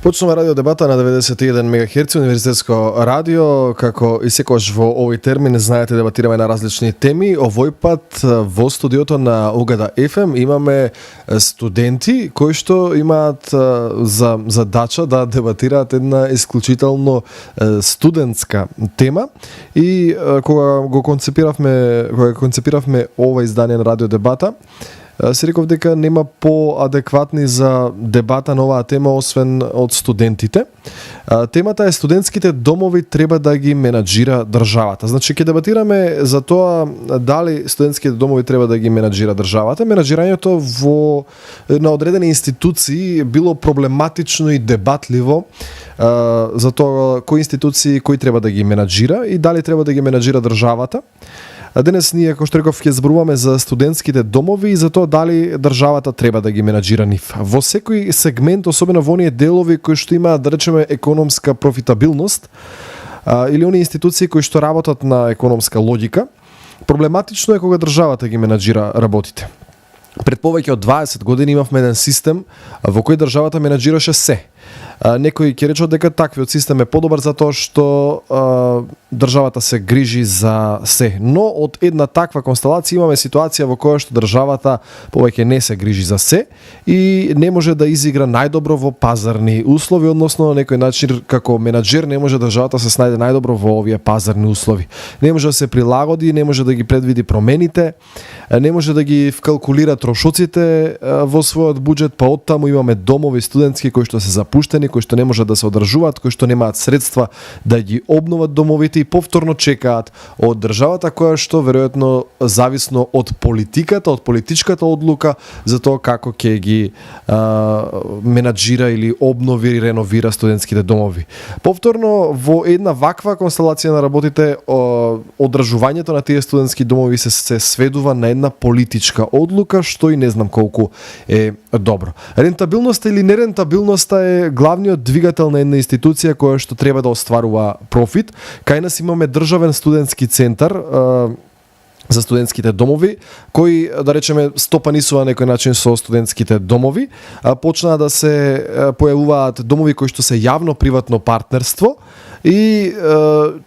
Почнува радио дебата на 91 МГц, универзитетско радио, како и секогаш во овој термин знаете дебатираме на различни теми. Овој пат во студиото на УГД FM имаме студенти кои што имаат за задача да дебатираат една исклучително студентска тема и кога концепиравме ова издание на радио дебата, си реков дека нема поадекватни за дебата на оваа тема освен од студентите. Темата е студентските домови треба да ги менаџира државата. Значи ќе дебатираме за тоа дали студентските домови треба да ги менаџира државата. Менаџирањето на одредени институции било проблематично и дебатливо за тоа кои институции кои треба да ги менаџира и дали треба да ги менаџира државата. Денес ние, како што реков, ќе зборуваме за студентските домови и за тоа дали државата треба да ги менаџира нив. Во секој сегмент, особено во оние делови кои што имаат, да речеме, економска профитабилност или оние институции кои што работат на економска логика, проблематично е кога државата ги менаџира работите. Пред повеќе од 20 години имавме еден систем во кој државата менаџираше се. Некои ќе речат дека таквиот систем е подобар затоа што државата се грижи за се. Но од една таква констелација имаме ситуација во која што државата повеќе не се грижи за се и не може да изигра најдобро во пазарни услови, односно на некој начин како менаџер не може државата се снајде најдобро во овие пазарни услови. Не може да се прилагоди, не може да ги предвиди промените, не може да ги вкалкулира трошоците во својот буџет, па оттаму имаме домови студентски кои што се запуштени, кои што не можат да се одржуваат, кои што немаат средства да ги обноват домовите и повторно чекаат од државата која што веројатно зависно од политиката, од политичката одлука за тоа како ќе ги менаџира или обнови и реновира студентските домови. Повторно во една ваква констелација на работите одржувањето на тие студентски домови се сведува на една политичка одлука што и не знам колку е добро. Рентабилноста или нерентабилноста е главниот двигател на една институција која што треба да остварува профит. Кај нас имаме државен студентски центар за студентските домови, кои, да речеме, стопанисува на некој начин со студентските домови. Почнаа да се појавуваат домови кои што се јавно-приватно партнерство и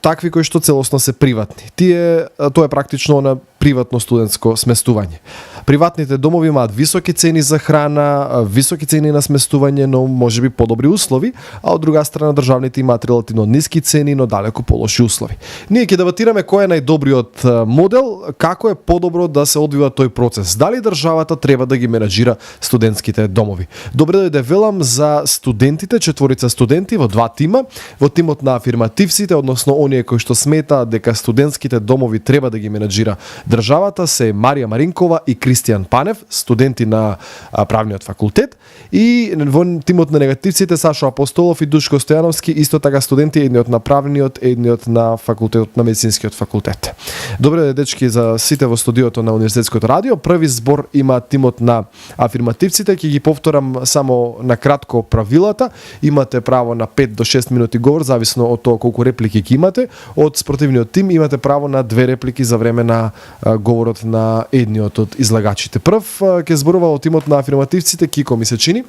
такви кои што целосно се приватни. Тоа е практично на приватно студентско сместување. Приватните домови имаат високи цени за храна, високи цени на сместување, но можеби подобри услови, а од друга страна државните имаат релативно ниски цени, но далеку полоши услови. Ние ќе дебатираме кој е најдобриот модел, како е подобро да се одвива тој процес. Дали државата треба да ги менаџира студентските домови? Добре дојде велам за студентите, четворица студенти во два тима, во тимот на афирмативците, односно оние кои што сметаат дека студентските домови треба да ги менаџира државата, се Марија Маринкова и Кристијан Панев, студенти на правниот факултет, и во тимот на негативците Сашо Апостолов и Душко Стојановски, исто така студенти, едниот на правниот, едниот на факултетот на медицинскиот факултет. Добре дечки за сите во студиото на универзитетското радио. Први збор има тимот на афирмативците, ќе ги повторам само на кратко правилата. Имате право на 5 до 6 минути говор, зависно од тоа колку реплики ќе имате. Од спротивниот тим имате право на 2 реплики за време на говорот на едниот од излагачите. Прв ќе зборува од тимот на афирмативците Кико ми се чини.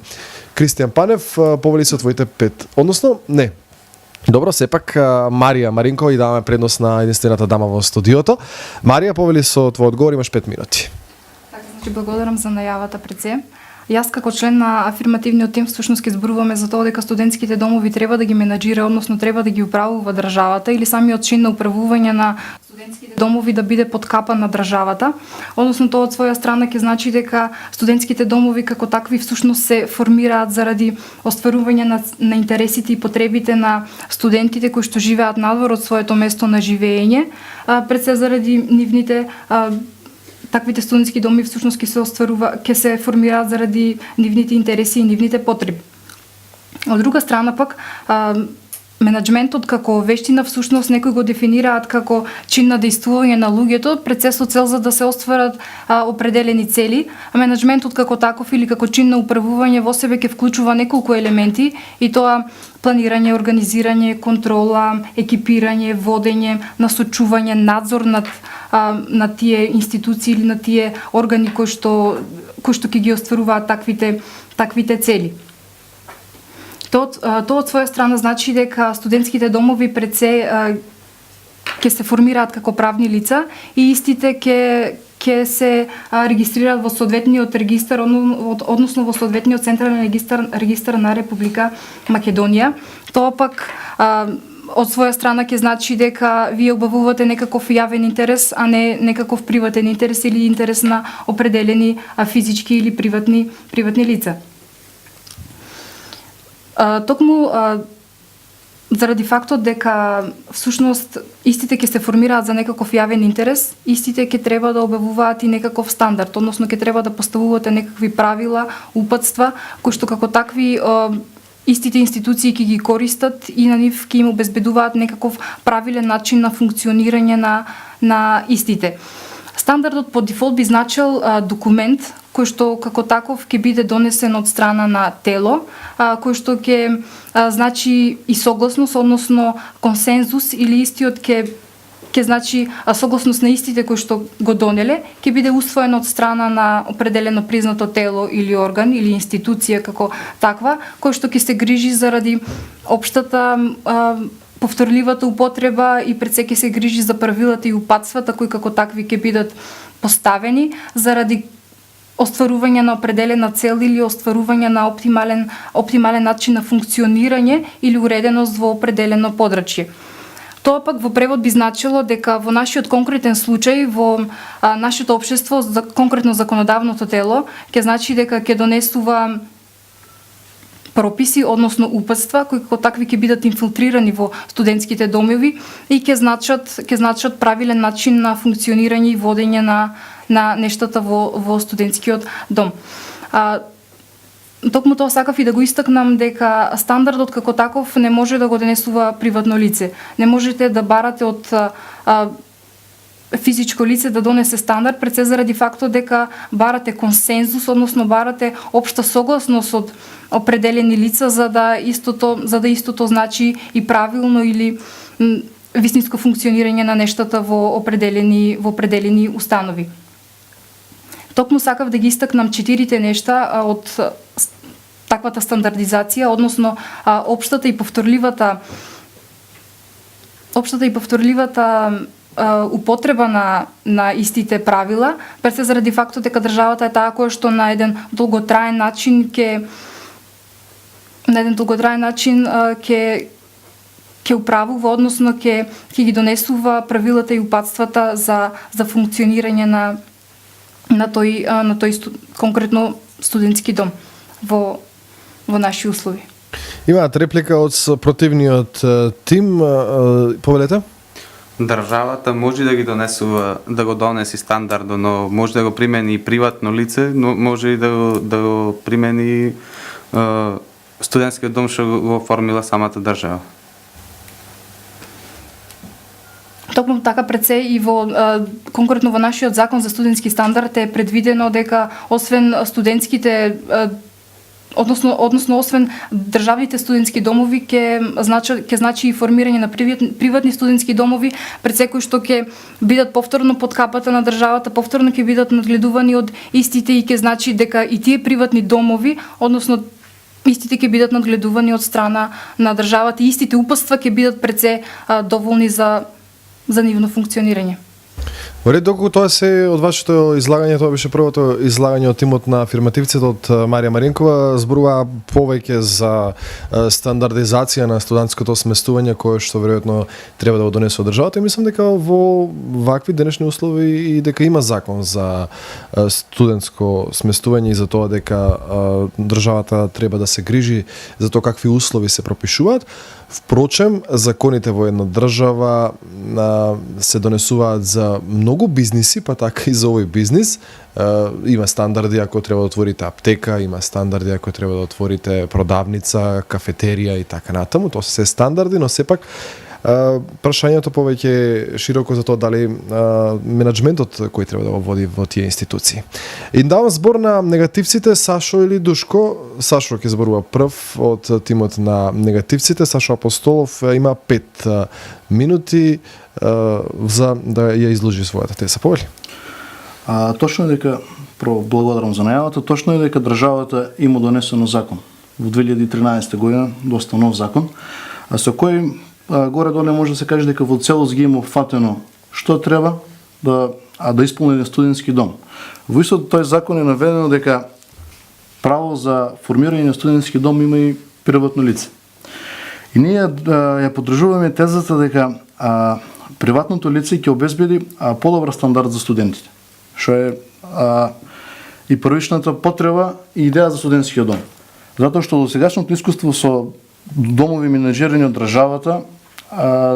Кристијан Панев, повели со твоите 5. Односно, не. Добро, сепак Марија Маринкова и даваме предност на единствената дама во студиото. Марија, повели со твој одговор, имаш 5 минути. Така, значи, благодарам за најавата пред се. Јас како член на афирмативниот тим всушност ќе зборуваме за тоа дека студентските домови треба да ги менаџира, односно треба да ги управува државата или самиот чин на управување на студентските домови да биде под капа на државата. Односно тоа од своја страна ќе значи дека студентските домови како такви всушност се формираат заради остварување на интересите и потребите на студентите кои што живеат надвор од своето место на живење, пред се заради нивните таквите студентски доми всушност ќе се формираат заради нивните интереси и нивните потреби. Од друга страна пак менаџментот како вештина всушност некои го дефинираат како чин на дејствување на луѓето пред се со цел за да се остварат определени цели, а менаџментот како таков или како чин на управување во себе ќе вклучува неколку елементи и тоа планирање, организирање, контрола, екипирање, водење, насочување, надзор над тие институции или на тие органи кои што ќе ги остваруваат таквите цели. Тоа од своја страна значи дека студентските домови пред се ќе се формираат како правни лица и истите ќе се регистрираат во соодветниот регистар, односно во соодветниот централен регистар на Република Македонија. Тоа пак од своја страна ќе значи дека вие обавувате некаков јавен интерес, а не некаков приватен интерес или интерес на определени физички или приватни лица. Токму заради фактот дека всушност истите ќе се формираат за некаков јавен интерес, истите ќе треба да објавуваат и некаков стандард, односно ќе треба да поставувате некакви правила, упатства, кои што како такви истите институции ќе ги користат и на нив ќе им обезбедуваат некаков правилен начин на функционирање на истите. Стандардот по дефолт би значил документ кој што како таков ќе биде донесен од страна на тело, кој што ќе значи и согласност, односно консензус или истиот ќе значи согласност на истите кои што го донеле, ќе биде усвоен од страна на определено признато тело или орган или институција како таква, кој што ќе се грижи заради општата повторливата употреба и пред се ќе се грижи за правилата и упатствата кои како такви ќе бидат поставени заради остварување на определена цел или остварување на оптимален начин на функционирање или уреденост во определено подрачје. Тоа пак во превод би значило дека во нашиот конкретен случај, во нашето општество, конкретно законодавното тело, ќе значи дека ќе донесува прописи, односно упатства, кои како такви ќе бидат инфилтрирани во студентските домови и ќе значат правилен начин на функционирање и водење на нештата во студентскиот дом. Токму тоа сакав и да го истакнам дека стандардот како таков не може да го донесува приватно лице. Не можете да барате од физичко лице да донесе стандард, пред се заради фактот дека барате консензус, односно барате општа согласност од определени лица за да истото значи и правилно или вистинско функционирање на нештата во определени установи. Токму сакав да ги истакнам 4 нешта од таквата стандардизација, односно општата и повторливата употреба на истите правила, пред се заради фактот дека државата е таа која што на еден долготраен начин ќе управува, односно ќе ги донесува правилата и упатствата за функционирање на тој конкретно студентски дом во наши услови. Имаат реплика од противниот тим, повелете? Државата може да ги донесува, да го донеси стандардо, но може да го примени и приватно лице, но може и да го примени студентскиот дом што го оформила самата држава. Токму така пред се и конкретно во нашиот закон за студентски стандард е предвидено дека освен студентските односно освен државните студентски домови ќе значи и формирање на приватни студентски домови пред секој што ќе бидат повторно под капата на државата, повторно ќе бидат надгледувани од истите и ќе значи дека и тие приватни домови, односно истите ќе бидат надгледувани од страна на државата и истите упатства ќе бидат пред се доволни за нивно функционирање. Во ред, доколку тоа се од вашето излагање, тоа беше првото излагање од тимот на афирмативците од Марија Маринкова, зборува повеќе за стандардизација на студентското сместување кое што веројатно треба да го донесе државата и мислам дека во вакви денешни услови и дека има закон за студентско сместување и за тоа дека државата треба да се грижи за тоа какви услови се пропишуваат. Впрочем, законите во една држава се донесуваат за многу бизниси, па така и за овој бизнис. Има стандарди ако треба да отворите аптека, има стандарди ако треба да отворите продавница, кафетерија и така натаму. Тоа се стандарди, но сепак прашањето повеќе широко за тоа дали менаџментот кој треба да го води во тие институции. И давам збор на негативците, Сашо или Душко. Сашо ќе зборува прв од тимот на негативците. Сашо Апостолов има 5 минути за да ја изложи својата теза. Повели? Точно е дека, благодарам за најавата, точно е дека државата има донесено закон. во 2013 година, доста нов закон, а со кој горе-доле може да се каже дека во целост ги има опфатено што треба да исполни студентски дом. Во истот тој закон е наведено дека право за формирање на студентски дом има и приватно лице. И ние ја поддржуваме тезата дека приватното лице ќе обезбеди подобар стандард за студентите, што е и првичната потреба и идеја за студентскиот дом. Затоа што до сегашното искуство со домови менаџирани од државата,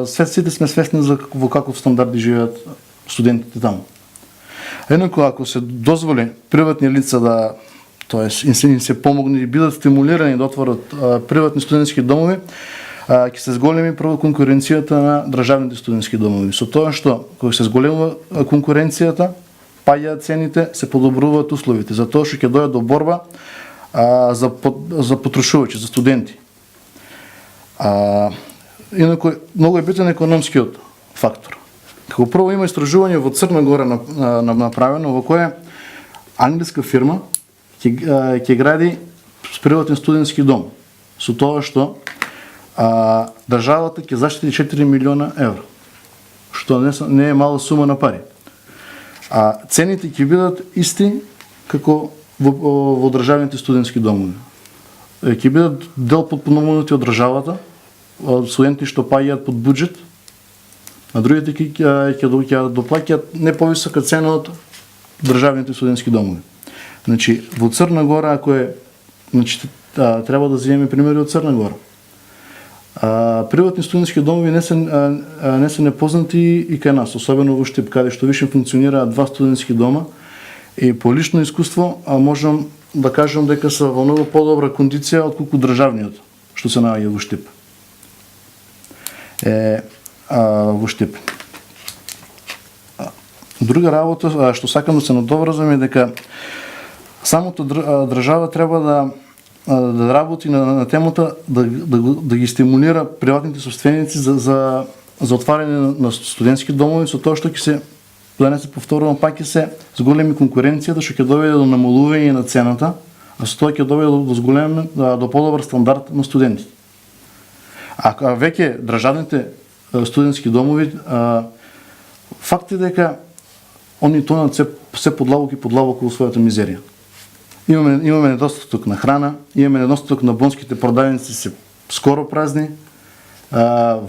сите сме свесни за во каков стандард живеат студентите таму. Еднакво ако се дозволи приватни лица да, тоест им се помогне и бидат стимулирани да отворат приватни студентски домови, ќе се зголеми прво конкуренцијата на државните студентски домови. Со тоа што кога се зголемува конкуренцијата, паѓаат цените, се подобруваат условите, затоа што ќе дојде до борба за потрошувачи, за студенти. Инаку многу е битен економскиот фактор. Како прво има истражување во Црна Гора направено, во кое англиска фирма ќе гради приватен студентски дом, со тоа што државата ќе заштити 4 милиона евро, што не е мала сума на пари. Цените ќе бидат исти како во државните студентски домови. Ќе бидат дел подпомогнати од државата, од студенти што паѓаат под буџет, а другите ќе доплаќаат не повисока цена од државните студентски домови. Значи, во Црна Гора, ако е, треба да земеме примери од Црна Гора. Приватни студентски домови не се непознати и кај нас, особено во Штип, каде што више функционираат два студентски дома, и по лично искуство можам да кажам дека се во многу подобра кондиција отколку државниот што се наоѓа во Штип. Во Штип. Друга работа што сакам да се надоврзам е дека самото држава треба да работи на темата да ги стимулира приватните собственици за отварање на студентски домови, со тоа што ќе се, да не се повторувам, пак ќе се зголеми конкуренцијата, што ќе доведе до намалување на цената, а со тоа ќе доведе до подобар стандард на студентите. А веќе државните студентски домови, факт е дека они тонат се подлабоко и подлабоко во својата мизерија. Имаме недостаток на храна, имаме недостаток на бонските продавници се скоро празни,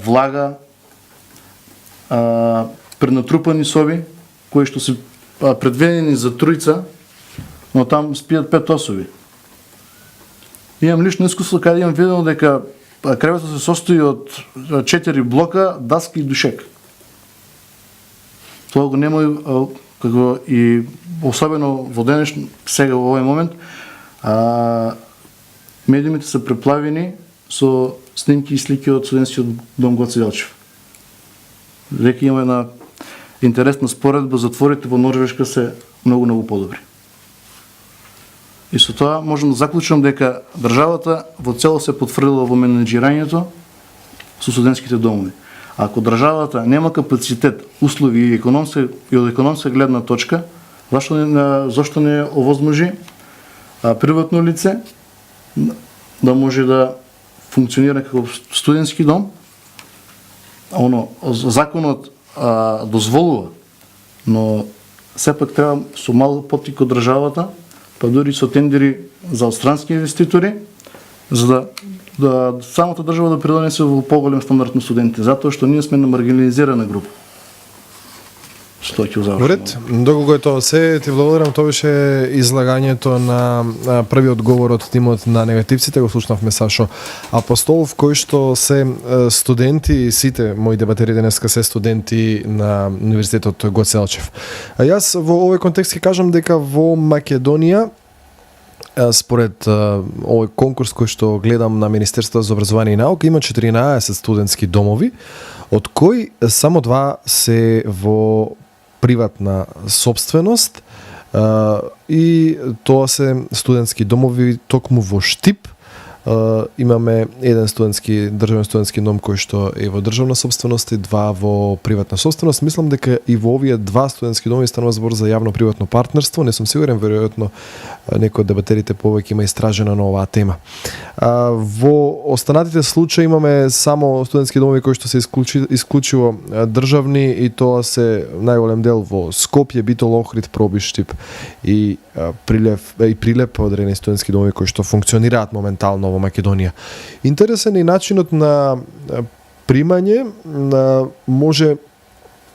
влага, пренатрупани соби, кои што се предвидени за тројца, но там спијат 5 особи. Имам лично искуство каде имам видено дека креветот се состои од 4 блока, даска и душек. Тоа го нема како и особено во денеш, сега во овој момент, медиумите се преплавени со снимки и слики од студентскиот дом Гоце Делчев. Веќе има една интересна споредба, затворите во Норвешка се многу подобри. И со тоа можам да заклучам дека државата во цело се потврдила во менеџирањето со студентските домови. Ако државата нема капацитет, услови и од економска гледна точка, зашто не овозможи приватно лице да може да функционира како студентски дом? Законот дозволува, но сепак треба со мал поттик од државата, па дури со тендери за странски инвеститори, за да самата држава да придонесе во поголем стандард на студентите, затоа што ние сме на маргинализирана група. Што ќе завршам? Уред, доколку е тоа се, ти благодарам, тоа беше излагањето на првиот говор од тимот на негативците, го слушнавме Сашо Апостолов, кој што се студенти, сите мои дебатери денеска се студенти на Универзитетот Гоце Делчев. Јас во овој контекст ќе кажам дека во Македонија, според овој конкурс кој што гледам на Министерството за образование и наука, има 14 студентски домови, од кои само 2 се во приватна собственост и тоа се студентски домови токму во Штип, Имаме еден државен студентски дом кој што е во државна собственост и два во приватна собственост. Мислам дека и во овие два студентски доми станува збор за јавно-приватно партнерство. Не сум сигурен, веројатно некој од дебатерите повеќе има истражена на оваа тема. Во останатите случаи имаме само студентски домови кои што се исклучиво државни и тоа се најголем дел во Скопје, Битол, Охрид, Пробиш, Штип и Прилеп, одредени студентски домови кои што функционираат моментално во Македонија. Интересен е начинот на примање, може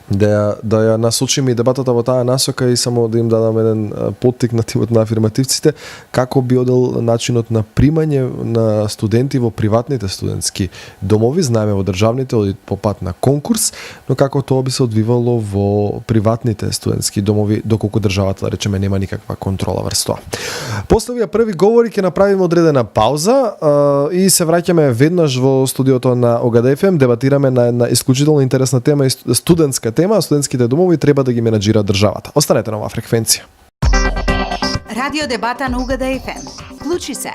да ја насочиме и дебатата во таа насока и само да им дадам еден поттик на тимот на афирмативците, како би одел начинот на примање на студенти во приватните студентски домови. Знаеме во државните оди по пат на конкурс, но како тоа би се одвивало во приватните студентски домови, доколку државата, да речеме, нема никаква контрола врз тоа. После овие први говори ќе направиме одредена пауза и се враќаме веднаш во студиото на ОГД ФМ. Дебатираме на една исклучително интересна тема, студентска тема, студентските домови треба да ги менаџира државата. Останете на оваа фреквенција. Радио дебата на УГД ФМ. Вклучи се.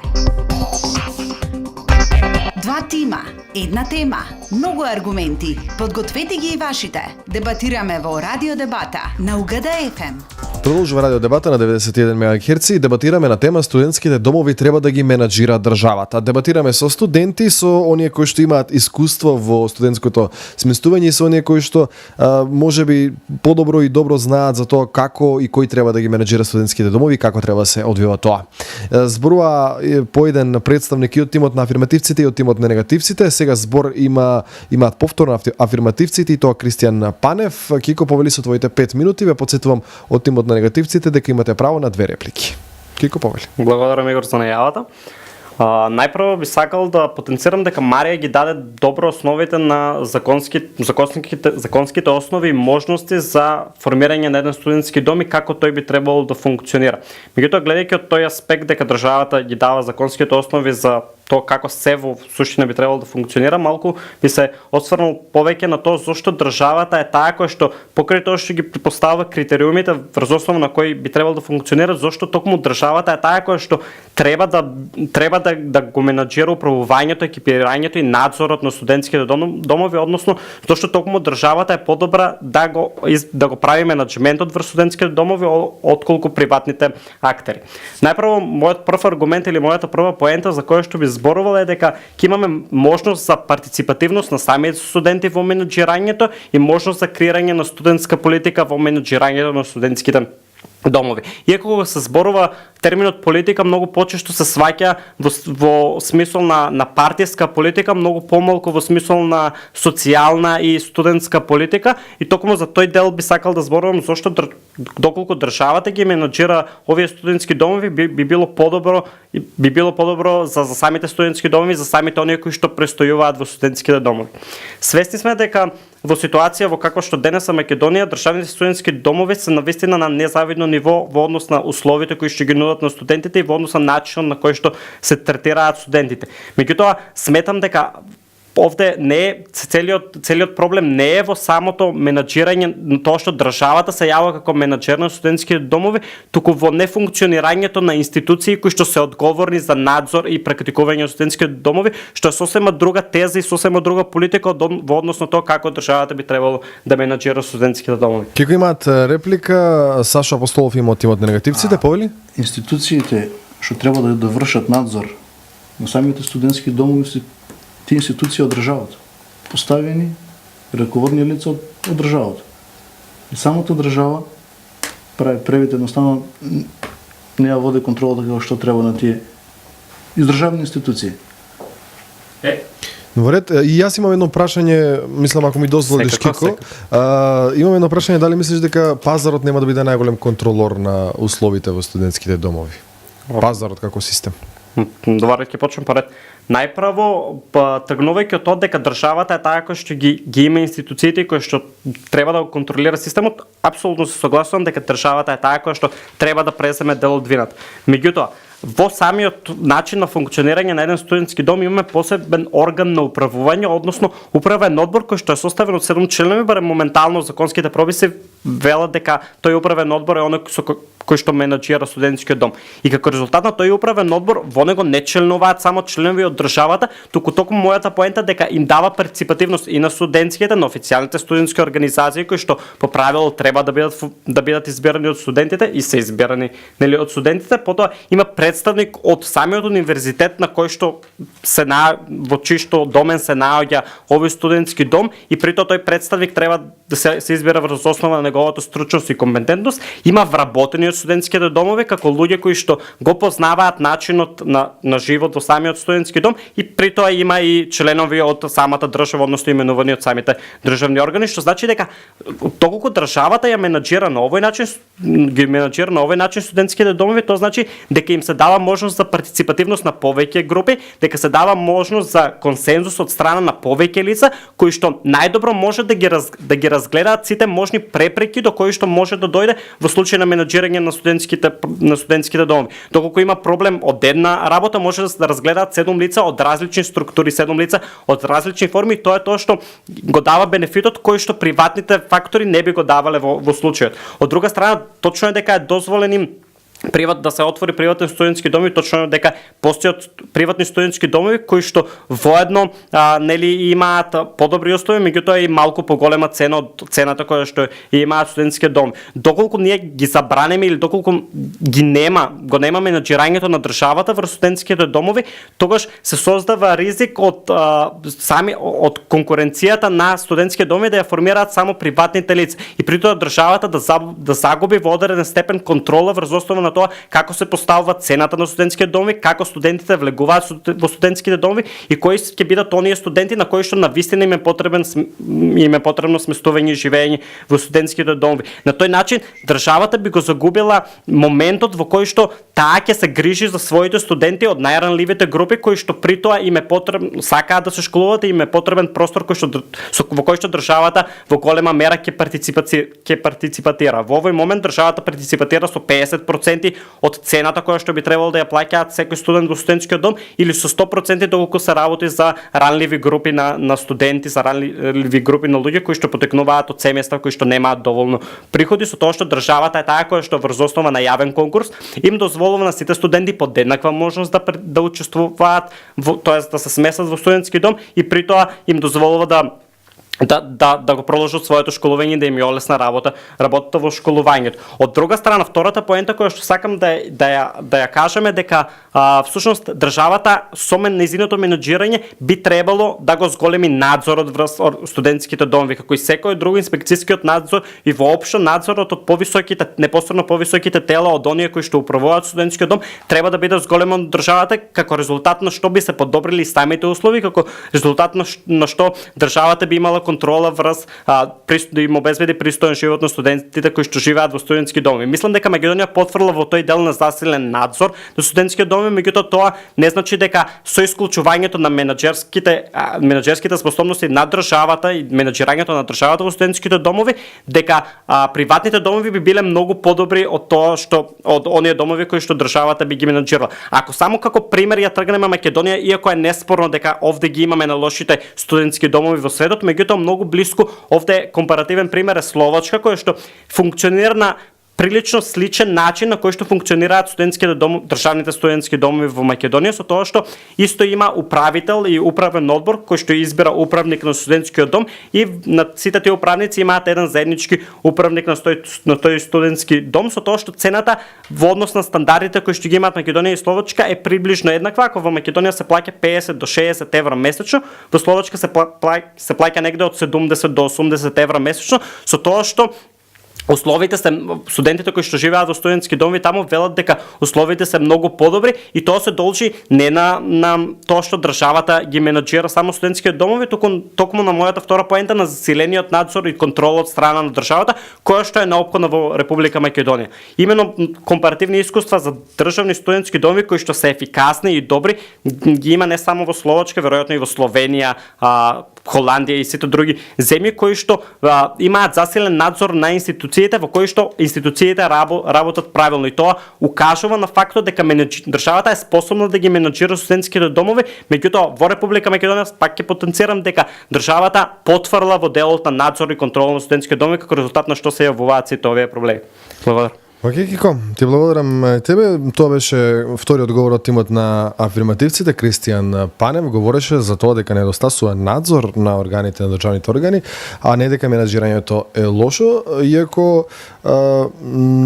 Два тима, една тема, многу аргументи. Подгответе ги и вашите. Дебатираме во Радио дебата на УГД ФМ. Продолжува Радио дебата на 91 МГц и дебатираме на тема студентските домови треба да ги менаџира државата. Дебатираме со студенти, со оние кои што имаат искуство во студентското сместување и со оние кои што можеби подобро и добро знаат за тоа како и кој треба да ги менаџира студентските домови и како треба да се одвива тоа. Зборува по еден представник и од тимот на афирмативците и од тимот на негативците. Сега збор имаат повторно афирмативците и тоа Кристијан Панев. Кико, повели со твоите 5 минути, ве потсетувам од тимот на негативците дека имате право на 2 реплики. Кико, повели. Благодарам, Игор, за најавата. Најпрво би сакал да потенцирам дека Марија ги даде добро основите на законските основи и можности за формирање на еден студентски дом и како тој би требало да функционира. Меѓутоа, гледајќи од тој аспект дека државата ги дава законските основи за тоа како се во суштина би требало да функционира, малку би се осврнал повеќе на тоа зошто државата е таа која што покрај тоа што ги предпоставува критериумите врз основа на кои би требало да функционира, зошто токму државата е таа која што треба да го менаџира управувањето, екипирањето и надзорот на студентските домови, односно зошто токму државата е подобра да го прави менаџментот врз студентските домови отколку приватните актери. Најпрво, мојот прв аргумент или мојата прва поента за која што би зборувала е дека ќе имаме можност за партиципативност на самите студенти во менаџирањето и можност за креирање на студентска политика во менаџирањето на студентските домови. Иако кога се зборува терминот политика, многу почесто се сваќа во смисол на партиска политика, многу помалку во смисол на социјална и студентска политика, и токму за тој дел би сакал да зборувам зошто доколку државата ги менаџира овие студентски домови би било подобро за самите студентски домови, за самите оние кои што престојуваат во студентските домови. Свесни сме дека во ситуација во каква што денес е Македонија, државните студентски домови се навистина на незавидно ниво во однос на условите кои што ги нудат на студентите и во однос на начинот на кој што се третираат студентите. Меѓутоа, сметам дека овде не е целиот проблем не е во самото менаџирање на тоа што државата се јавува како менаџер на студентските домови, туку во нефункционирањето на институции кои што се одговорни за надзор и практикување на студентските домови, што е сосема друга теза и сосема друга политика во однос на тоа како државата би требало да менаџира студентските домови. Кико имаат реплика, Сашо Апостолов има од тимот на негативците, повели? Институциите што треба да вршат надзор на самите студентски домови се тие институции од државата, поставени раководни лица од државата. И самата држава прави превид едноставно не ја води контролата како што треба на тие издржавни институции. Во ред, и јас имам едно прашање, мислам ако ми дозволиш, Кико. Имам едно прашање, дали мислиш дека пазарот нема да биде најголем контролор на условите во студентските домови? Пазарот како систем. Добре, ќе почнем поред. Најпрво, тргнувајќи од тоа дека државата е таа која што ги има институциите кои што треба да го контролира системот, апсолутно се согласувам дека државата е таа која што треба да преземе дел од вината. Меѓутоа, во самиот начин на функционирање на еден студентски дом имаме посебен орган на управување, односно управен одбор кој што е составен од 7 членови, барем моментално законските прописи велат дека тој управен одбор е оној кој што менаџира студентскиот дом. И како резултат на тој управен одбор, во него не членуваат само членови од државата, туку токму мојата поента дека им дава парципативност и на студентските, на официјалните студентски организации кои што по правило треба да бидат избирани од студентите и се избирани нели од студентите, потоа има представник од самиот универзитет на кој што во чиј што домен се наоѓа овој студентски дом и при тоа тој представник треба да се избира врз основа на неговата стручност и компетентност. Има вработени од студентските домови како луѓе кои што го познаваат начинот на живот во самиот студентски дом и при тоа има и членови од самата држава, односно именувани од самите државни органи, што значи дека доколку државата ја менаџира на овој начин студентските домови, тоа значи дека им се дава можност за партиципативност на повеќе групи, дека се дава можност за консензус од страна на повеќе лица кои што најдобро може да ги разгледаат сите можни препреки до кои што може да дојде во случај на менаџирање на студентските домови. Доколку има проблем од една работа, може да се разгледаат 7 лица од различни структури, 7 лица од различни форми, тоа е тоа што го дава бенефитот кој што приватните фактори не би го давале во случајот. Од друга страна, точно е дека е дозволен да се отвори приватни студентски домови, точно дека постојат приватни студентски домови кои што воедно нели имаат подобри услови, меѓутоа и малку поголема цена од цената која што имаат студентски доми. Доколку ние ги забранеме или доколку го нема менаџирањето на државата врз студентските домови, тогаш се создава ризик од конкуренцијата на студентски доми да ја формираат само приватните лица и при тоа државата да загуби во одреден степен контрола врз основа на тоа како се поставува цената на студентските домови, како студентите влегуваат во студентските домови и кои ќе бидат оние студенти на кои што навистина им е потребно сместување и живење во студентските домови. На тој начин државата би го загубила моментот во кој што таа ќе се грижи за своите студенти од најранливите групи кои што при тоа им е потребно сакаат да се школуваат и им е потребен простор во кој што државата во голема мера ќе партиципатира. Во овој момент државата партиципатира со 50% од цената која што би требало да ја плаќаат секој студент во студентскиот дом или со 100% доколку се работи за ранливи групи на студенти, за ранливи групи на луѓе кои што потекнуваат од семејства кои што немаат доволно приходи, со тоа што државата е таа која што врз основа на јавен конкурс им дозволува на сите студенти под еднаква можност да учествуваат, тоест да се смесат во студентски дом и при тоа им дозволува да го продолжат своето школување, да им е олесна работата во школувањето. Од друга страна, втората поента која што сакам да ја кажеме дека всушност државата со нејзиното менаџирање би требало да го зголеми надзорот врз студентските домови, како и секој друг инспекцијскиот надзор и воопшто надзорот од непосредно повисоките тела од оние кои што управуваат студентскиот дом треба да биде зголемен од државата, како резултат на што би се подобрили самите услови, како резултат на што државата би имала контрола врз да им обезбеди пристоен живот на студентите кои што живеат во студентски домови. Мислам дека Македонија потврдила во тој дел на засилен надзор на студентски домови, меѓутоа тоа не значи дека со исклучувањето на менаџерските способности на државата и менаџирањето на државата во студентските домови, дека приватните домови би биле многу подобри од тоа што од оние домови кои што државата би ги менаџирала. Ако само како пример ја тргнеме Македонија, иако е неспорно дека овде ги имаме на лошите студентски домови во светот, меѓутоа многу блиску овде компаративен пример е Словачка, која што функционира на прилично сличен начин на кој што функционираат државните студентски домови во Македонија, со тоа што исто има управител и управен одбор кој што избира управник на студентскиот дом и на сите тие управници имаат еден заеднички управник на тој студентски дом, со тоа што цената во однос на стандардите кои што ги имаат Македонија и Словачка е приближно еднаква. Ако во Македонија се плаќа 50 до 60 евра месечно, во Словачка се плаќа негде од 70 до 80 евра месечно, со тоа што условите се, студентите кои што живеат во студентски домови таму велат дека условите се многу подобри и тоа се должи не на тоа што државата ги менаџира само студентските домови, токму на мојата втора поента на засилениот надзор и контрола од страна на државата, која што е неопходна во Република Македонија. Именно компаративни искуства за државни студентски домови кои што се ефикасни и добри ги има не само во Словачка, веројатно и во Словенија, Холандија и сите други земји кои што имаат засилен надзор на институциите во кои што институциите работат правилно и тоа укажува на фактот дека државата е способна да ги менаџира студентските домови, меѓутоа во Република Македонија пак ќе потенцирам дека државата потврла во делот на надзор и контрол на студентските домови како резултат на што се јавуваат сите овие проблеми. Благодарам. Океј, Кико, ти благодарам тебе. Тоа беше втори одговор од тимот на афирмативците. Кристијан Панев говореше за тоа дека недостасува надзор на органите, на државните органи, а не дека менаџирањето е лошо, иако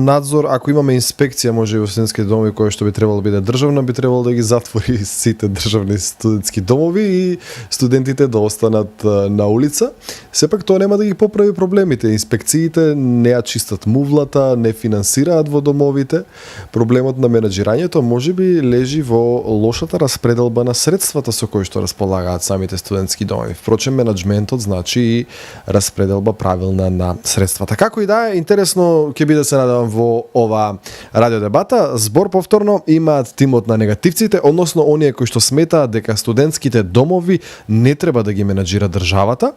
надзор, ако имаме инспекција, може и во студентските домови кој што би требало да биде државна, би требало да ги затвори сите државни студентски домови и студентите да останат на улица. Сепак тоа нема да ги поправи проблемите. Инспекциите не ја чистат мувлата, не финансираат во домовите. Проблемот на менаџирањето можеби лежи во лошата распределба на средствата со кои што располагаат самите студентски домови. Впрочем, менаџментот значи и распределба правилна на средствата. Како и да е, интересно ќе биде се надевам во ова радио дебата. Збор повторно имаат тимот на негативците, односно оние кои што сметаат дека студентските домови не треба да ги менаџира државата.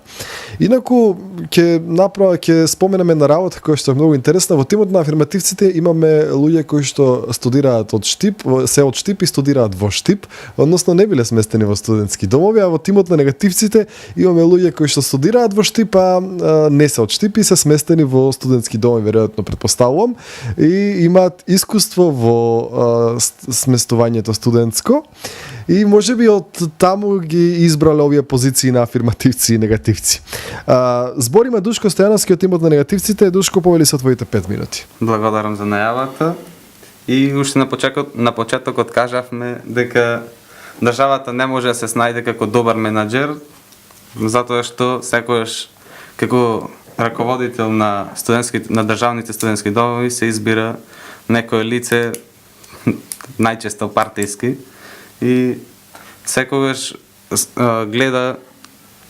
Инаку ќе споменеме на работа која што е многу интересна. Во тимот на афирмативците имаме луѓе кои што студираат од Штип, се од Штип и студираат во Штип, односно не биле сместени во студентски домови, а во тимот на негативците имаме луѓе кои што студираат во Штип, а не се од Штип и се сместени во студентски домови, веројатно претпоставувам, и имаат искуство во сместувањето студентско. И можеби од таму ги избрале овие позиции на афирмативци и негативци. Збориме Душко Стојановски од тимот на негативците. Душко, повели со твоите 5 минути. Благодарам за најавата. И уште на почетокот кажавме дека државата не може да се снајде како добар менаџер, затоа што секогаш како раководител на државните студентски домови се избира некое лице, најчесто партиски, и секогаш гледа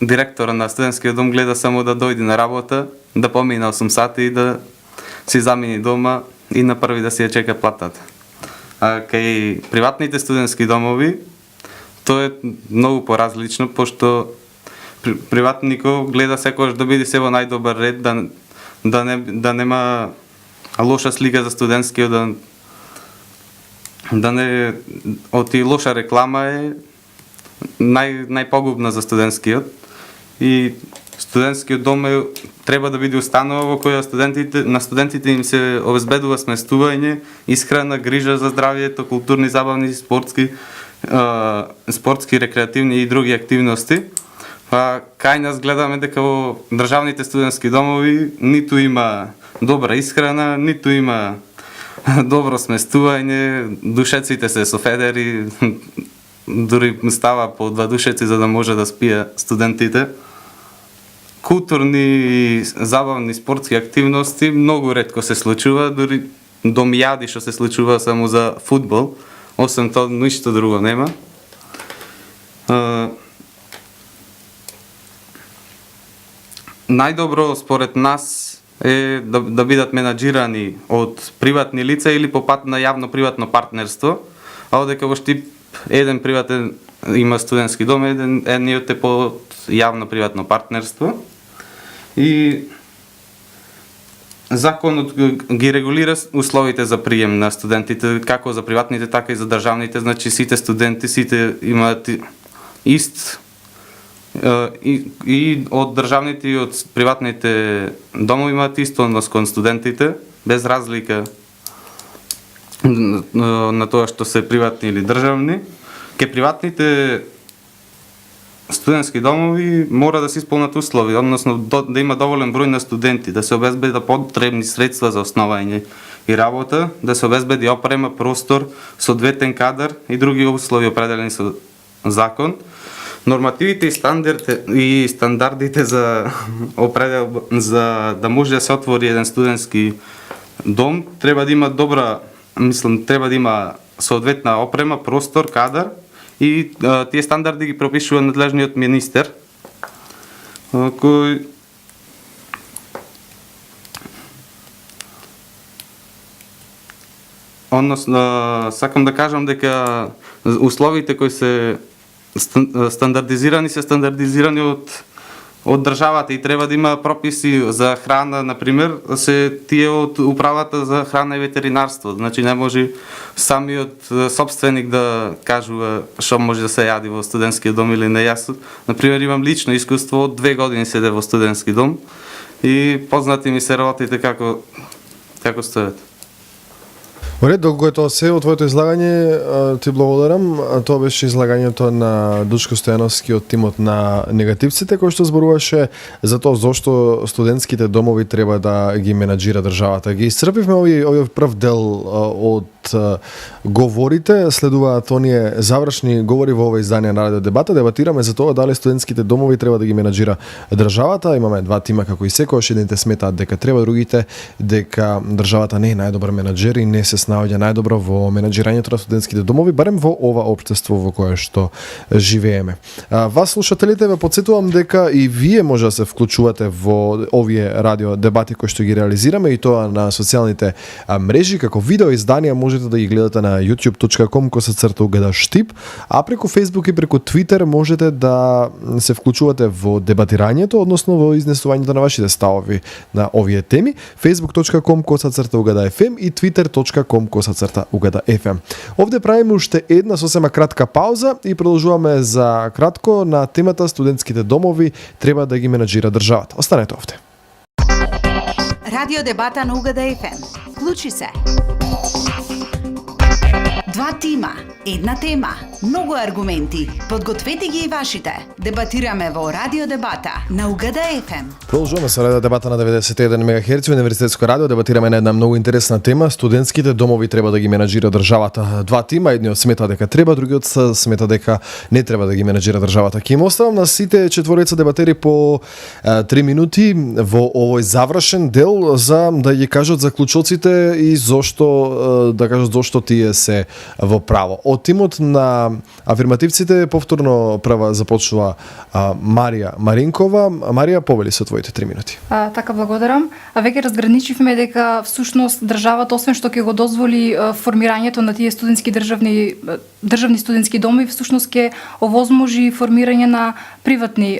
директора на студентскиот дом гледа само да дојде на работа, да помине 8 сати и да си замени дома и на први да си ја чека платата. А кај приватните студентски домови тоа е многу поразлично, пошто приватникот гледа секогаш да биде се во најдобар ред, да нема лоша слика за студентскиот, да не оти лоша реклама е најпогубна за студентскиот. И студентскиот дом треба да биде установа во која на студентите им се обезбедува сместување, исхрана, грижа за здравието, културни, забавни, спортски, рекреативни и други активности. Кај нас гледаме дека во државните студентски домови ниту има добра исхрана, ниту има добро сместување, душеците се со федери, дури става по 2 душеци за да може да спија студентите. Културни, забавни, спортски активности многу ретко се случува, дури домијади што се случува само за фудбал, освен тоа ништо друго нема. Најдобро според нас е да бидат менаџирани од приватни лица или по пат на јавно-приватно партнерство, а одека во Штип еден приватен има студентски дом, едниот е по јавно-приватно партнерство. И законот ги регулира условите за прием на студентите, како за приватните, така и за државните, значи сите студенти, сите имаат ист и од државните и од приватните домови имаат исто однос кон студентите, без разлика на тоа што се приватни или државни. Ке приватните студентски домови мора да се исполнат услови, односно да има доволен број на студенти, да се обезбедат потребни средства за основање и работа, да се обезбеди опрема, простор, соодветен кадар и други услови определени со закон. Нормативите и стандардите за да може да се отвори еден студентски дом треба да има треба да има соодветна опрема, простор, кадар и тие стандарди ги пропишува надлежниот министер, кој односно сакам да кажам дека условите кои се стандардизирани од државата и треба да има прописи за храна, например, се тие од управата за храна и ветеринарство. Значи не може самиот собственик да кажува што може да се јади во студентскиот дом или не. Јас, например, имам лично искуство, од 2 години седе во студентски дом и познати ми се работите како стојат. Во ред, доколку е тоа се во твоето излагање, ти благодарам. Тоа беше излагањето на Дучко Стојановски од тимот на негативците, кој што зборуваше за тоа зошто студентските домови треба да ги менаџира државата. Ги исцрпивме овој прв дел од говорите, следуваат оние завршни говори во ова издание на Радио Дебата. Дебатираме за тоа дали студентските домови треба да ги менаџира државата. Имаме два тима како и секојаш, едните сметаат дека треба, другите дека државата не е најдобар менаџер и не се наоѓа најдобро во менаџирањето на студентските домови, барем во ова општество во кое што живееме. Вас слушателите ве потсетувам дека и вие може да се вклучувате во овие радио дебати кои што ги реализираме и тоа на социјалните мрежи, како видео изданија можете да ги гледате на youtube.com/uгд-штип, а преку Facebook и преку Twitter можете да се вклучувате во дебатирањето, односно во изнесувањето на вашите ставови на овие теми, facebook.com/uгд-fm и twitter.com/uгд-fm. Овде правиме уште една сосема кратка пауза и продолжуваме за кратко на темата студентските домови треба да ги менаџира државата. Останете овде. Радио Дебата на УГД-ФМ. Вклучи се. Два тима, една тема, многу аргументи. Подгответе ги и вашите. Дебатираме во Радио Дебата на УГД-ФМ. Продолжуваме со Радио Дебата на 91 МГц Универзитетско радио. Дебатираме на една многу интересна тема. Студентските домови треба да ги менаџира државата. Два тима, едниот смета дека треба, другиот смета дека не треба да ги менаџира државата. Ќе им оставам на сите четворица дебатери по 3 минути во овој завршен дел за да ги кажат заклучоците и зошто да кажат зошто тие се во право. Од тимот на афирмативците повторно прва започнува Марија Маринкова. Марија, повели со твоите 3 минути. Така, благодарам. Веќе разграничивме дека всушност државата, освен што ќе го дозволи формирањето на тие студентски државни студентски домови, всушност ќе овозможи формирање на приватни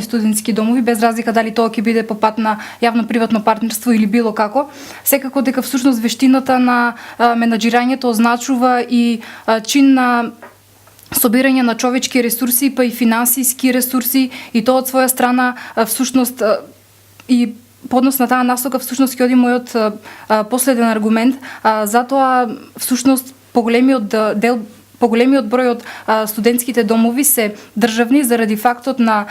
студентски домови, без разлика дали тоа ќе биде по пат на јавно-приватно партнерство или било како. Секако дека всушност вештината на менаџирањето означува и чин на собирање на човечки ресурси, па и финансиски ресурси, и тоа од своја страна всушност и по однос на таа насока всушност ќе оди мојот последен аргумент. Затоа всушност поголемиот број од студентските домови се државни заради фактот на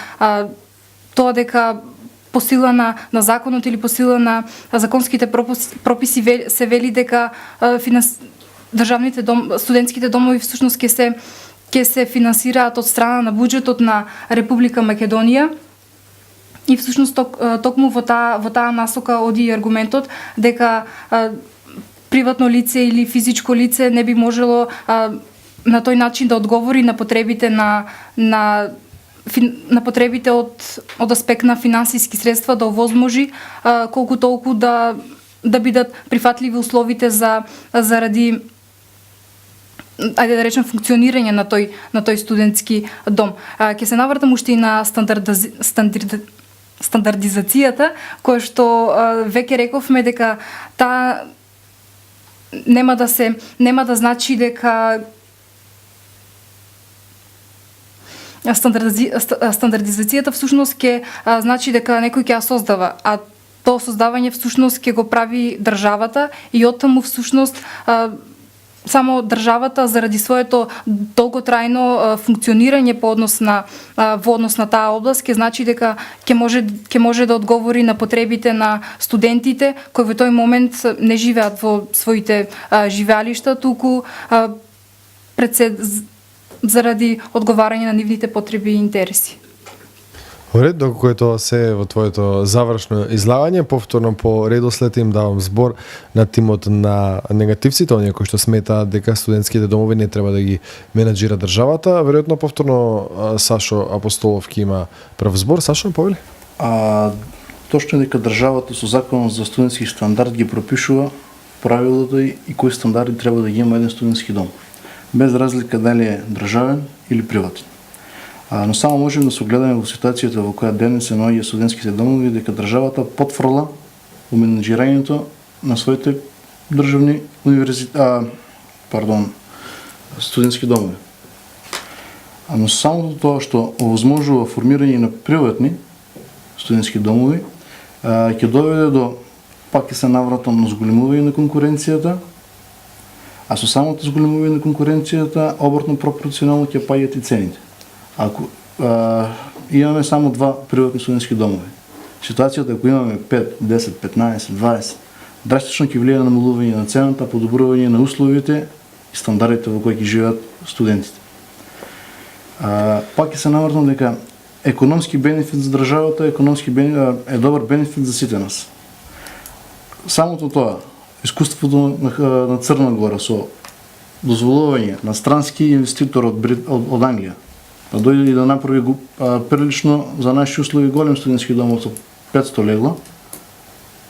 тоа дека по сила на законот или по сила на законските прописи се вели дека студентските домови всушност ќе се финансираат од страна на буџетот на Република Македонија. И всушност токму во таа насока оди аргументот дека приватно лице или физичко лице не би можело на тој начин да одговори на потребите на потребите од аспект на финансиски средства, да овозможи колку толку да бидат прифатливи условите заради ајде да речем функционирање на тој студентски дом. Ќе се навртам уште и на стандардизацијата, која што веќе рековме дека таа нема да значи дека стандардизацијата всушност ќе значи дека некој ќе ја создава, а тоа создавање всушност ќе го прави државата и оттаму всушност само државата заради своето долготрајно функционирање во однос на таа област ќе значи дека ќе може да одговори на потребите на студентите кои во тој момент не живеат во своите живеалишта, туку заради одговарање на нивните потреби и интереси. Ред, доколку е тоа се во твоето завршно излагање, повторно по редослед им давам збор на тимот на негативците, оние кои што сметаат дека студентските домови не треба да ги менаџира државата. Веројатно повторно Сашо Апостолов ќе има прв збор. Сашо, повели? Точно дека државата со законот за студентски стандард ги пропишува правилото и кои стандарди треба да ги има еден студентски дом, без разлика дали е државен или приватен. Но само можем да се огледаме во ситуацијата во која денес се наоѓа студентските домови, дека државата потфрла во менаџирањето на своите државни студентски домови. Но само тоа што овозможува формирање на приватни студентски домови ќе доведе до пак се навратам на зголемување на конкуренцијата, а со самото зголемување на конкуренцијата обратно пропорционално ќе паѓат и цените. Ако имаме само 2 приватни студентски домови, ситуацијата ако имаме 5, 10, 15, 20, драстично ќе влијае на намалување на цената, подобрување на условите и стандардите во кои ќе живеат студентите. Пак ќе се навратам дека економски бенефит за државата е добар бенефит за сите нас. Самото тоа, искуството на Црна Гора со дозволување на странски инвеститор од Англија да дојде и да направи прилично за наши услови голем студентски дом со 500 легла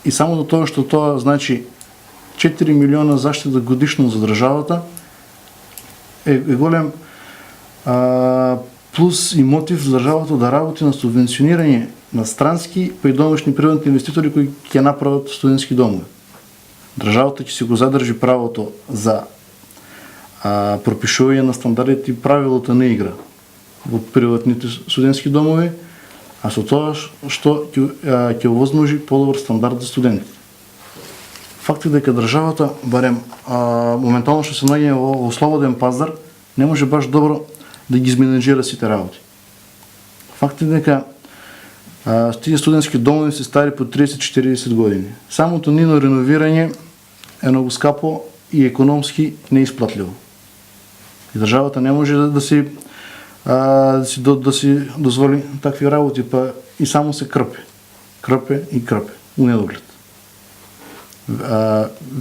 и само до тоа што тоа значи 4 милиона заштита годишно за државата е голем плюс и мотив за државата да работи на субвенционирање на странски па и домашни приватни инвеститори кои ќе направат студентски домови. Државата ќе си го задржи правото за пропишување на стандардите и правилата на игра во приватните студентски домови, а со тоа што ќе овозможи подобар стандард за студентите. Факт е дека државата, барем моментално што се наоѓа во слободен пазар, не може баш добро да ги изменеджира сите работи. Факт е дека тие студентски домови се стари по 30-40 години. Самото нино реновирање е многу скапо и економски неисплатливо. И државата не може да си дозволи такви работи, па и само се крпе у недоглед.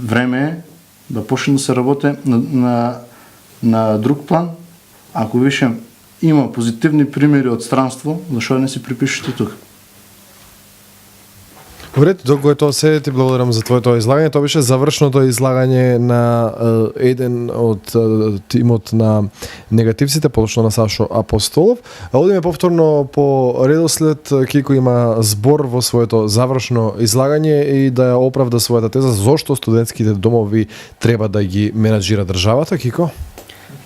Време е да почне да се работи на друг план. Ако више има позитивни примери од странство, зашто не се припишете тука? Вред, докато тоа се, ти благодарам за твоето излагање. Тоа беше завршното излагање на еден од тимот на негативците, подошно на Сашо Апостолов. Одиме повторно по редослед, Кико има збор во своето завршно излагање и да ја оправда својата теза зошто студентските домови треба да ги менаџира државата. Кико?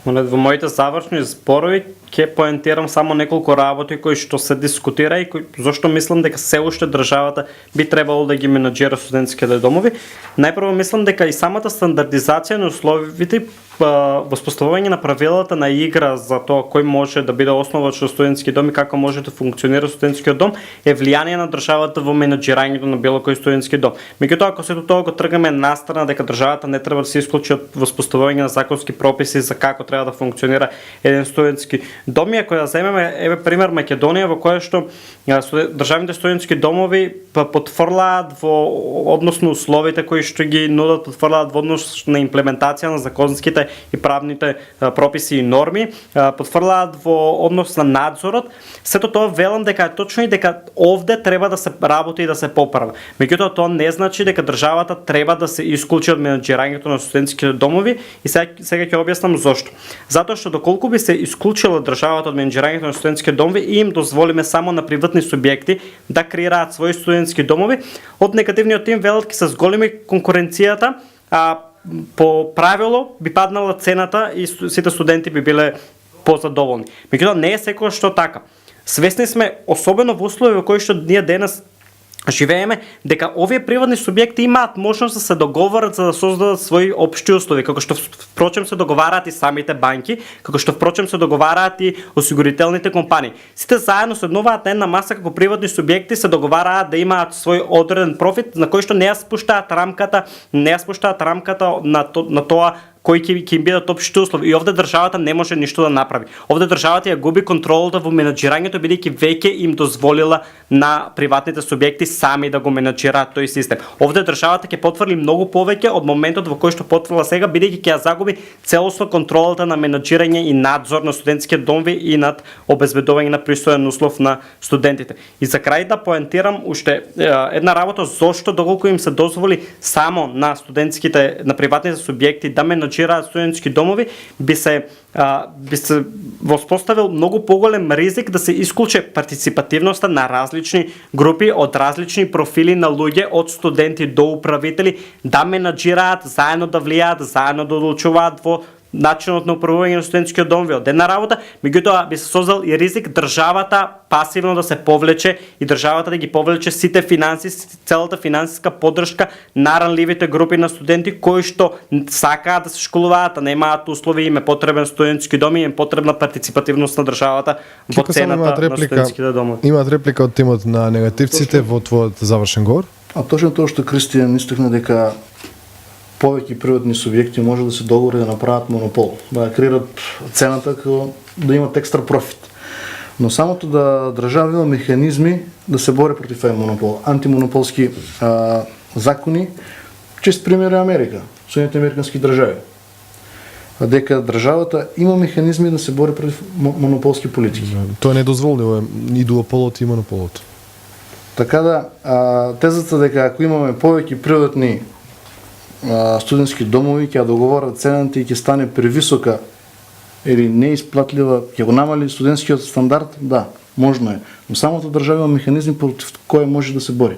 Во моите завршни зборови ќе поентирам само неколку работи кои што се дискутира и зошто мислам дека се уште државата би требало да ги менаџира студентските домови. Најпрво мислам дека и самата стандардизација на условите, воспоставување на правилата на игра за тоа кој може да биде основач на студентски дом и како може да функционира студентскиот дом е влијание на државата во менаџирањето на било кој студентски дом. Меѓутоа, ако сето тоа го тргаме настрана дека државата не треба да се исклучи од воспоставување на законски прописи за како треба да функционира еден студентски дом, ако ја земеме еве пример Македонија во која што државните студентски домови потврлаат во односно условите кои што ги нудат, потврлаат во однос на имплементација на законските и правните прописи и норми, потврлаат во однос на надзорот. Сето тоа велам дека е точно и дека овде треба да се работи и да се поправи. Меѓутоа тоа не значи дека државата треба да се исклучи од менаџирањето на студентските домови и сега ќе објаснам зошто. Затоа што доколку би се исклучила државата од менаџирањето на студентски домови и им дозволиме само на приватни субјекти да креираат своји студентски домови, од негативниот тим велат ќе се зголеми конкуренцијата, по правило би паднала цената и сите студенти би биле позадоволни. Меѓутоа не е секогаш што така. Свесни сме, особено во услови во кои што ние денес живееме, дека овие приватни субјекти имаат можност да се договорат за да создадат своји општи услови, како што впрочем се договараат и самите банки, како што впрочем се договараат и осигурителните компании. Сите заедно седнуваат на една маса како приватни субјекти, се договараат да имаат свој одреден профит на кој што не ја спуштаат рамката на тоа кои ќе им бидат општите услови. И овде државата не може ништо да направи. Овде државата ја губи контролата во менаџирањето, бидејќи веќе им дозволила на приватните субјекти сами да го менаџираат тој систем. Овде државата ќе потврди многу повеќе од моментот во кој што потврдила сега, бидејќи ќе ја загуби целосно контролата на менаџирање и надзор на студентските домови и над обезбедување на пристоен услов на студентите. И за крај да поентирам уште една работа зошто доколку им се дозволи само на студентските, на приватните субјекти да менаџираат студентски домови, би се воспоставил многу поголем ризик да се исклуче партиципативноста на различни групи од различни профили на луѓе, од студенти до управители, да менаџираат, заедно да влијаат, заедно да одлучуваат во начинот на управување на студентскиот дом ви од една работа, меѓутоа би се создал и ризик државата пасивно да се повлече и државата да ги повлече сите финанси, целата финансиска поддршка на ранливите групи на студенти кои што сакаат да се школуваат, а немаат услови, им е потребен студентски дом и им е потребна партиципативност на државата во Кико, само цената на студентските домови. Имаат реплика од тимот на негативците во твојот завршен говор? А точно тоа што Кристијан истакна дека повеќе приватни субјекти може да се договори да направат монопол, да креират цената како да имат екстра профит. Но самото да држава има механизми да се бори против тој монопол, антимонополски закони, чест пример е Америка, Соединените американски држави. Дека државата има механизми да се бори против монополски политики. Тоа не дозволува и дуополот и монополот. Така да, тезата дека ако имаме повеќе приватни студентски домови, ќе договорат цената и ќе стане превисока или неисплатлива, ќе го намали студентскиот стандард, да, можно е. Но самото држава има механизми против кој може да се бори.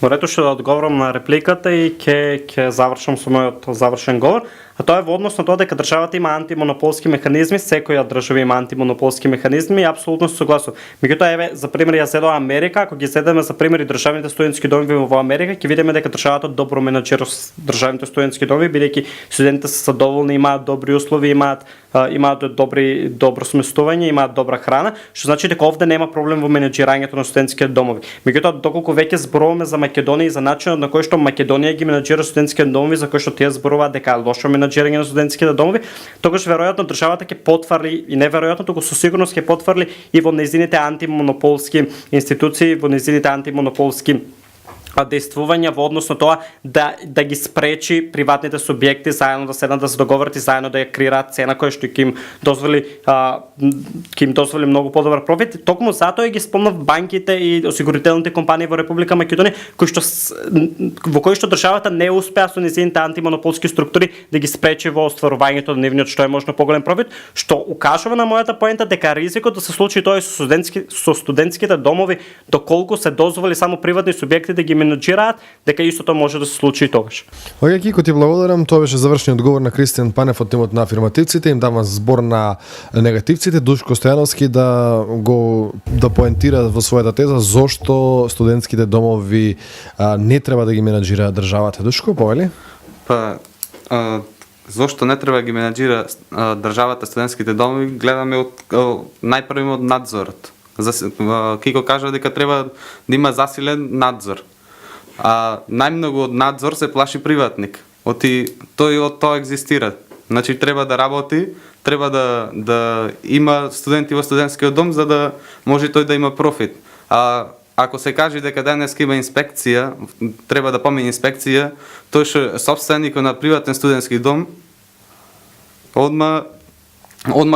Но ето ще да одговорам на репликата и ќе завршам со мојот завршен говор. А тоа е во однос на тоа дека државата има антимонополски механизми, секоја држава има антимонополски механизми и апсолутно се согласувам. Меѓутоа еве за пример ја зедоа Америка, ако ги зедеме за пример и државните студентски домови во Америка, ќе видиме дека државата добро менаџира државните студентски домови, бидејќи студентите се задоволни, имаат добри услови, имаат добро сместување, имаат добра храна, што значи дека овде нема проблем во менаџирањето на студентските домови. Меѓутоа доколку веќе зборуваме за Македонија и за начинот на кој што Македонија ги менаџира студентските домови, за кој што тие зборуваат дека лошо менаџирање на студентските домови, тогаш веројатно државата ќе потврди и неверојатно туку со сигурност ќе потврди и во нејзините антимонополски институции, во нејзините антимонополски действувања во однос на тоа да ги спречи приватните субјекти заедно да седнат да се договорат и заедно да ја креираат цена која што ќе им дозволи многу подобар профит. Токму затоа ги спомнав банките и осигурителните компании во Република Македонија во кои што државата не успеа со нејзините антимонополски структури да ги спречи во остварувањето на нивниот што е можно поголем профит, што укажува на мојата поента дека ризикот да се случи тоа со студентските домови, доколку се дозволи само приватни субјекти да ги менаџираат, дека истото може да се случи и тогаш. Оѓе, Кико, ти благодарам. Тоа беше завршниот одговор на Кристијан Панев од тимот на афирмативците. Им давам збор на негативците. Душко Стојановски да поентира во својата теза зошто студентските домови не треба да ги менаџира државата. Душко, повели? Зошто не треба да ги менаџира државата студентските домови, гледаме најпрво од надзорот. Кико кажа дека треба да има засилен надзор. А најмногу од надзор се плаши приватник. Тој од тоа екзистира. Значи треба да работи, треба да има студенти во студентскиот дом за да може тој да има профит. А ако се каже дека денеска има инспекција, треба да помине инспекција, тој што собственикот на приватен студентски дом одма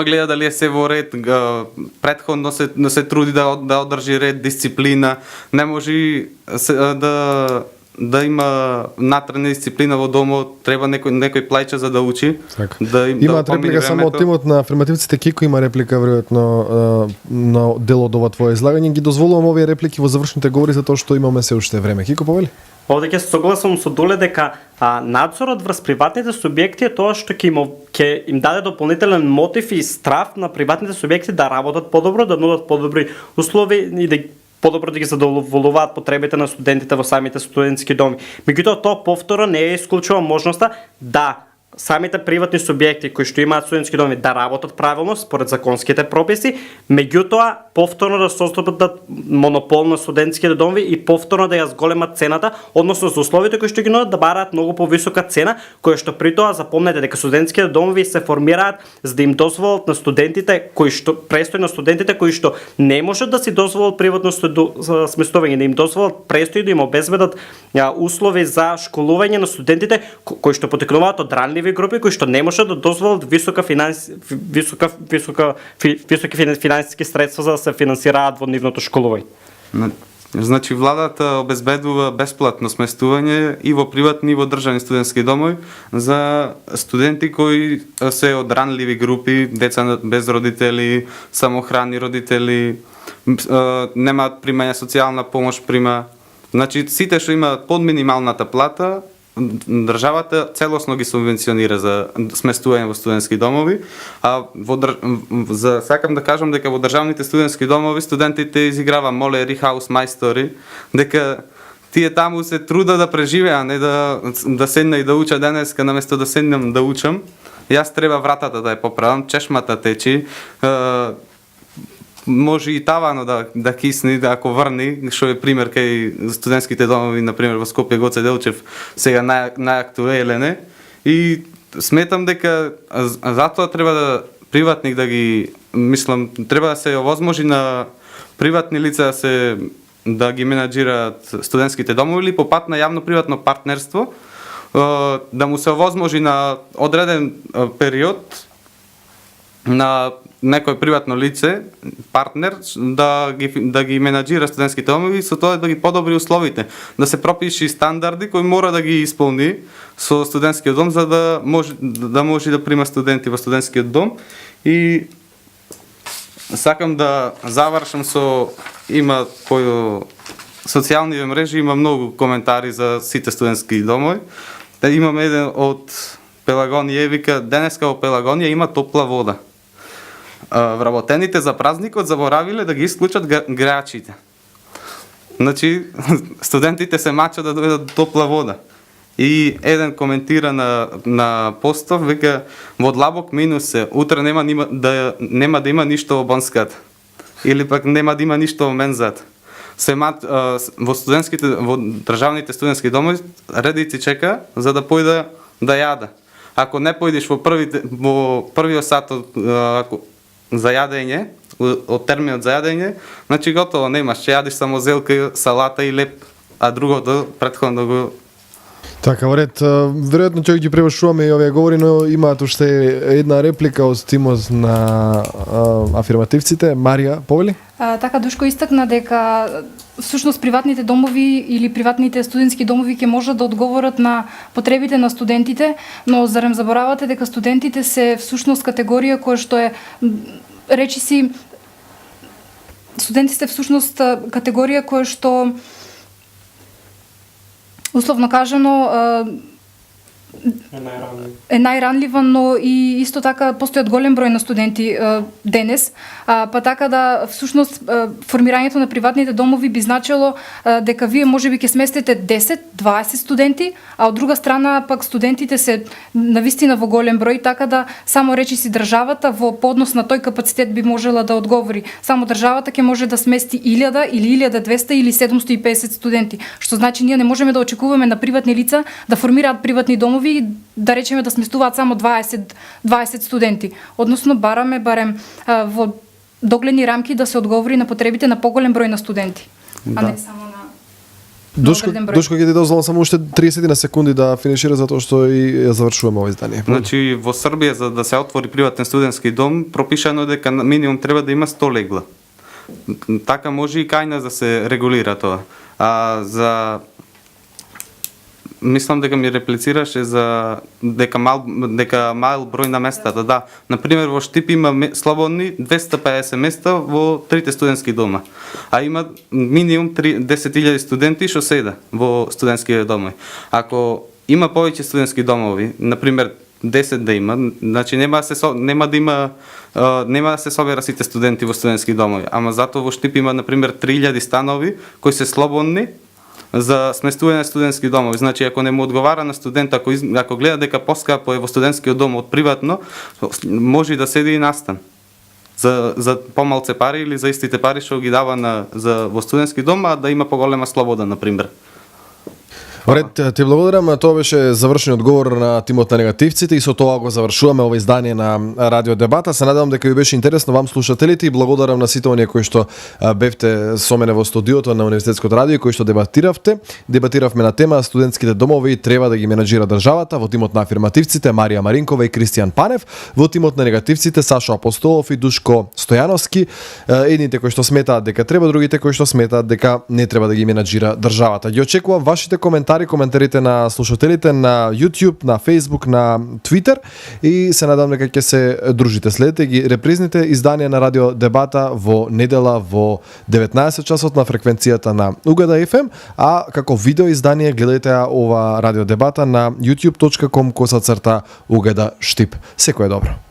гледа дали е се во ред, претходно се труди да одржи ред, дисциплина, не може да има натрена дисциплина во домот, треба некој плаќа за да учи. Имаат реплика само од тимот на афирмативците. Кико има реплика веројатно на дел од ова твое излагање. Ги дозволувам овие реплики во завршните говори за тоа што имаме се уште време. Кико, повели? Овде ќе се согласам со Дуле дека надзорот врз приватните субјекти е тоа што ќе им даде дополнителен мотив и страв на приватните субјекти да работат подобро, да нудат подобри услови и да подобро да ги задоволуваат потребите на студентите во самите студентски доми. Меѓутоа тоа повторно не е исклучува можноста да самите приватни субјекти кои што имаат студентски доми да работат правилно според законските прописи, меѓутоа повторно да создадат монопол на студентските доми и повторно да ја зголемат цената, односно за условите кои што ги нудат да бараат многу повисока цена, која што при тоа запомнете дека студентските домови се формираат за да им дозволат на студентите кои што престои на студентите кои што не можат да си дозволат приватно сместување, да им дозволат престои да им обезбедат услови за школување на студентите кои што потекнуваат од ранливи групи кои што не можат да дозволат високи финансиски средства за да се финансираат во нивното школување. Значи владата обезбедува бесплатно сместување и во приватни и во државни студентски домови за студенти кои се од ранливи групи, деца без родители, самохрани родители, немаат примање социјална помош, Значи сите што имаат под минималната плата државата целосно ги субвенционира за сместување во студентски домови, а сакам да кажам дека во државните студентски домови студентите изиграва молери, хаус мајстори, дека тие таму се труда да преживеа, не да седна и да уча денеска, наместо да седнам да учам. Јас треба вратата да ја поправам, чешмата течи, може и тавано да кисни, да ако врни, што е пример кај студентските домови, например во Скопје, Гоце Делчев, сега најактуелен е. И сметам дека затоа треба да приватник да ги, мислам, треба да се овозможи на приватни лица да ги менаџираат студентските домови или по пат на јавно-приватно партнерство, да му се овозможи на одреден период на некој приватно лице, партнер, да ги менаџира студентските домови и со тоа да ги подобри условите, да се пропиши стандарди кои мора да ги исполни со студентскиот дом за да може да прима студенти во студентскиот дом. И сакам да завршам има по социјални мрежи, има многу коментари за сите студентски домови. Имаме еден од Пелагонија, вика, денеска во Пелагонија има топла вода. Вработените за празникот заборавиле да ги исклучат греачите. Значи, студентите се мачат да дојдат до топла вода. И еден коментира на постов, вика, во длабок минус се, утре нема да има ништо во бонската. Или пак нема да има ништо во мензата. Во државните студентски домови редици чека за да појде да јада. Ако не појдеш во првиот сат за јадење, од терминот за јадење, значи готово немаш, ќе јадиш само зелка, салата и леп, а другото претходно го. Така, во ред, веројатно ќе ги превршуваме и овие говори, но имаат уште една реплика од тимот на афирмативците. Марија, повели? Така, Душко истакна дека всушност приватните домови или приватните студентски домови ќе можат да одговорат на потребите на студентите, но зарем заборавате дека студентите се всушност категорија која што е, речиси, студентите всушност категорија која што условно кажано е најранлива, но и исто така постојат голем број на студенти денес, па така да всушност формирањето на приватните домови би значило дека вие можеби ќе сместите 10-20 студенти, а од друга страна пак студентите се навистина во голем број, така да само речиси државата во поднос на тој капацитет би можела да одговори. Само државата ќе може да смести 1000 или 1200 или 750 студенти, што значи ние не можеме да очекуваме на приватни лица да формираат приватни домови и да речеме да сместуваат само 20 студенти. Односно бараме во догледни рамки да се одговори на потребите на поголем број на студенти, а не само на Душко ќе ти дозволам само уште 30 на секунди да финишира затоа што и ја завршуваме овој издание. Значи во Србија за да се отвори приватен студентски дом пропишано дека минимум треба да има 100 легла. Така може и кај нас да се регулира тоа. Мислам дека ми реплицираше за дека мал број на местата. Да, например во Штип има слободни 250 места во трите студентски дома, а има минимум 10.000 студенти што седа во студентските домови. Ако има повеќе студентски домови, например 10 да има, значи нема да се собера сите студенти во студентски домови, ама затоа во Штип има например 3000 станови кои се слободни за сместување на студентски домови. Значи, ако не му одговара на студент, ако гледа дека поскапо е во студентскиот дом од приватно, може да седи и настан. За помалце пари или за истите пари што ги дава во студентски дом, а да има поголема слобода, например. Ред, ти благодарам. Тоа беше завршен одговор на тимот на негативците и со тоа го завршуваме ова издание на Радио Дебата. Се надевам дека ви беше интересно вам слушателите и благодарам на сите оние кои што бевте со мене во студиото на Универзитетското радио кои што дебатиравте. Дебатиравме на тема студентските домови треба да ги менаџира државата. Во тимот на афирмативците Марија Маринкова и Кристијан Панев, во тимот на негативците Сашо Апостолов и Душко Стојановски. Едните кои што сметаат дека треба, другите кои што сметаат дека не треба да ги менаџира државата. Ги очекувам вашите коментари коментари, коментарите на слушателите на YouTube, на Facebook, на Twitter и се надам дека ќе се дружите. Следете ги репризните изданија на Радио Дебата во недела во 19 часот на фреквенцијата на Угада FM, а како видео издание гледајте ова Радио Дебата на youtube.com/Угада Штип. Секое добро.